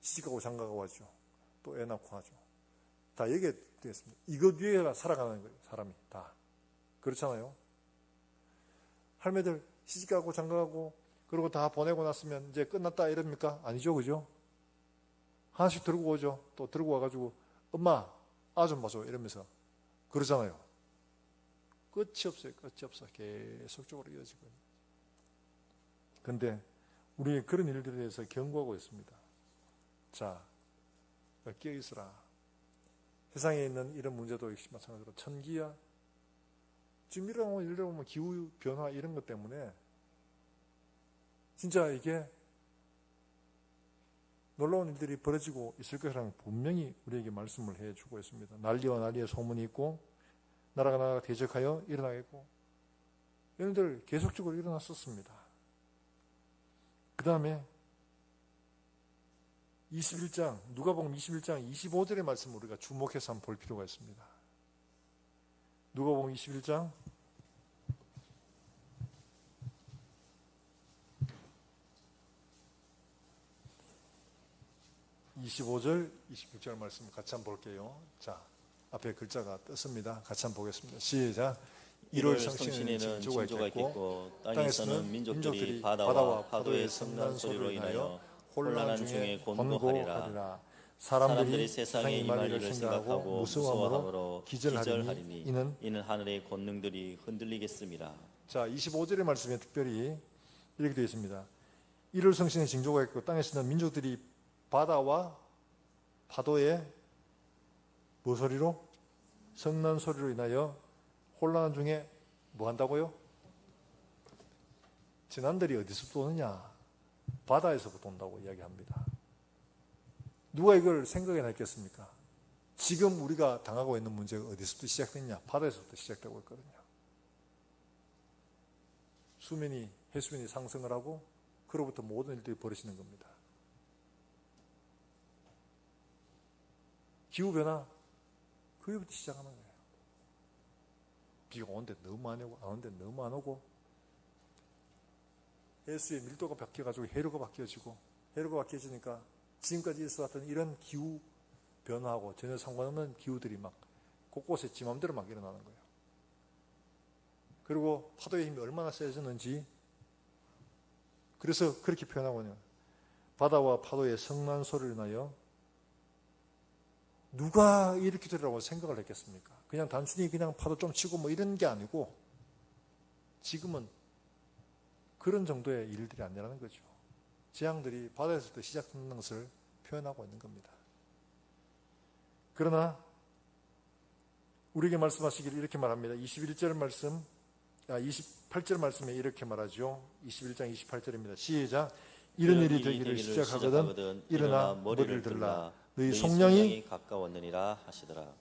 시집가고 장가가고 하죠. 또 애 낳고 하죠. 다 여기에 되겠습니다. 이것 위에 살아가는 거예요. 사람이 다. 그렇잖아요. 할매들 시집가고 장가가고 그리고 다 보내고 났으면 이제 끝났다 이럽니까? 아니죠. 그죠? 하나씩 들고 오죠. 또 들고 와가지고 엄마 아 좀 봐줘 이러면서 그러잖아요. 끝이 없어요. 끝이 없어. 계속적으로 이어지고 있는. 근데 우리 그런 일들에 대해서 경고하고 있습니다. 자, 깨어 있으라. 세상에 있는 이런 문제도 역시 마찬가지로 천기야. 지금 일어나는 일들 보면 기후 변화 이런 것 때문에 진짜 이게 놀라운 일들이 벌어지고 있을 것이라는 분명히 우리에게 말씀을 해주고 있습니다. 난리와 난리의 소문이 있고 나라가 대적하여 일어나겠고 이런 일들 계속적으로 일어났었습니다. 그 다음에 21장 누가복음 21장 25절의 말씀을 우리가 주목해서 한번 볼 필요가 있습니다. 누가복음 21장 25절 25절, 26절 말씀 같이 한번 볼게요. 자, 앞에 글자가 떴습니다. 같이 한번 보겠습니다. 시작. 1월 성신에는 징조가 있겠고 땅에서는 민족들이 바다와 파도의 성난 소리로 인하여 혼란한 중에 곤고하리라. 사람들이 세상에 임할 생각하고 무서워함으로 기절하리니 이는 하늘의 권능들이 흔들리겠습니다. 자, 25절의 말씀에 특별히 이렇게 되어 있습니다. 1월 성신의 징조가 있고 땅에서는 민족들이 바다와 파도의 뭐 소리로? 성난 소리로 인하여 혼란한 중에 뭐 한다고요? 재난들이 어디서부터 오느냐? 바다에서부터 온다고 이야기합니다. 누가 이걸 생각해 냈겠습니까? 지금 우리가 당하고 있는 문제가 어디서부터 시작됐냐? 바다에서부터 시작되고 있거든요. 해수면이 상승을 하고 그로부터 모든 일들이 벌어지는 겁니다. 기후변화, 그게부터 시작하는 거예요. 비가 오는데 너무 많이 오고 안 오는데 너무 안 오고 해수의 밀도가 바뀌어가지고 해류가 바뀌어지고 해류가 바뀌어지니까 지금까지 있어왔던 이런 기후 변화하고 전혀 상관없는 기후들이 막 곳곳에 지 맘대로 막 일어나는 거예요. 그리고 파도의 힘이 얼마나 세졌는지 그래서 그렇게 표현하고 있는 바다와 파도의 성난 소리를 인하여 누가 이렇게 되라고 생각을 했겠습니까? 그냥 단순히 그냥 파도 좀 치고 뭐 이런 게 아니고 지금은 그런 정도의 일들이 아니라는 거죠. 재앙들이 바다에서부터 시작되는 것을 표현하고 있는 겁니다. 그러나 우리에게 말씀하시기를 이렇게 말합니다. 28절 말씀에 이렇게 말하죠. 21장 28절입니다. 시작. 이런 일이 되기를 시작하거든 일어나 머리를 들라. 너희 성령이 가까웠느니라 하시더라.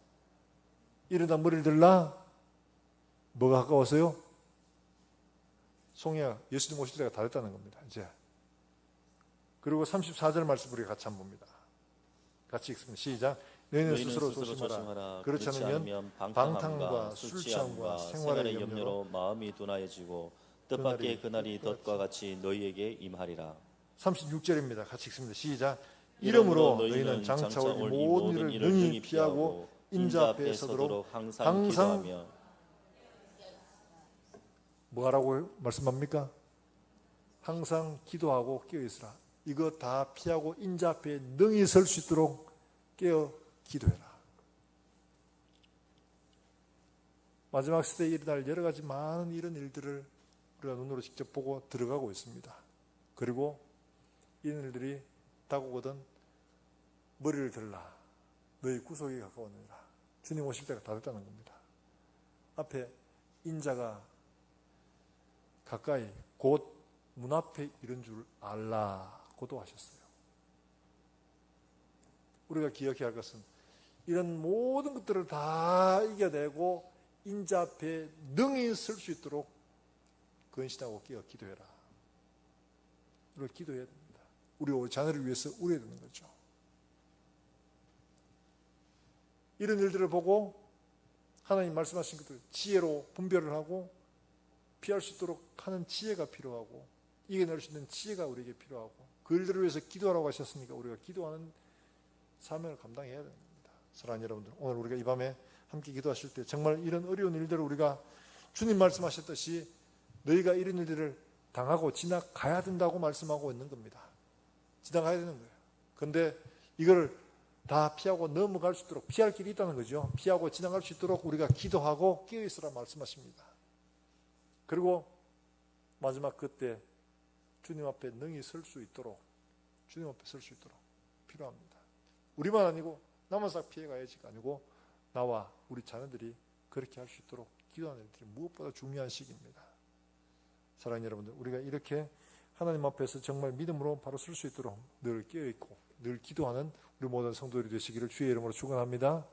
일어나 머리를 들라. 뭐가 가까웠어요? 송이야, 예수님 오실 때가 다 됐다는 겁니다. 이제. 그리고 34절 말씀 우리가 같이 한번 봅니다. 같이 읽습니다. 시작. 너희는 스스로 조심하라. 그렇지 않으면 방탕과 술 취함과 생활의 염려로 마음이 둔하여지고 뜻밖의 그날이 덫과 같이 너희에게 임하리라. 36절입니다. 같이 읽습니다. 시작. 이러므로 너희는 장차 올 모든 일을 능히 피하고 인자 앞에 서도록 항상 기도하며. 뭐하라고 말씀합니까? 항상 기도하고 깨어있으라. 이거 다 피하고 인자 앞에 능히 설 수 있도록 깨어 기도해라. 마지막 시대에 일어날 여러 가지 많은 이런 일들을 우리가 눈으로 직접 보고 들어가고 있습니다. 그리고 이런 일들이 다가오거든 머리를 들라. 너희 구속이 가까웠느니라. 주님 오실 때가 다 됐다는 겁니다. 앞에 인자가 가까이 곧 문 앞에 이런 줄 알라고도 하셨어요. 우리가 기억해야 할 것은 이런 모든 것들을 다 이겨내고 인자 앞에 능히 설 수 있도록 근신하고 깨어 기도해라. 우리가 기도해야 됩니다. 우리 자녀를 위해서 울어야 되는 거죠. 이런 일들을 보고 하나님 말씀하신 것들 지혜로 분별을 하고 피할 수 있도록 하는 지혜가 필요하고 이겨낼 수 있는 지혜가 우리에게 필요하고 그 일들을 위해서 기도하라고 하셨으니까 우리가 기도하는 사명을 감당해야 되는 겁니다. 사랑하는 여러분들, 오늘 우리가 이 밤에 함께 기도하실 때 정말 이런 어려운 일들을 우리가 주님 말씀하셨듯이 너희가 이런 일들을 당하고 지나가야 된다고 말씀하고 있는 겁니다. 지나가야 되는 거예요. 그런데 이걸 다 피하고 넘어갈 수 있도록 피할 길이 있다는 거죠. 피하고 지나갈 수 있도록 우리가 기도하고 깨어있으라 말씀하십니다. 그리고 마지막 그때 주님 앞에 능히 설 수 있도록 주님 앞에 설 수 있도록 필요합니다. 우리만 아니고 나만 싹 피해가야지가 아니고 나와 우리 자녀들이 그렇게 할 수 있도록 기도하는 일들이 무엇보다 중요한 시기입니다. 사랑하는 여러분들, 우리가 이렇게 하나님 앞에서 정말 믿음으로 바로 설 수 있도록 늘 깨어있고 늘 기도하는 우리 모든 성도들이 되시기를 주의 이름으로 축원합니다.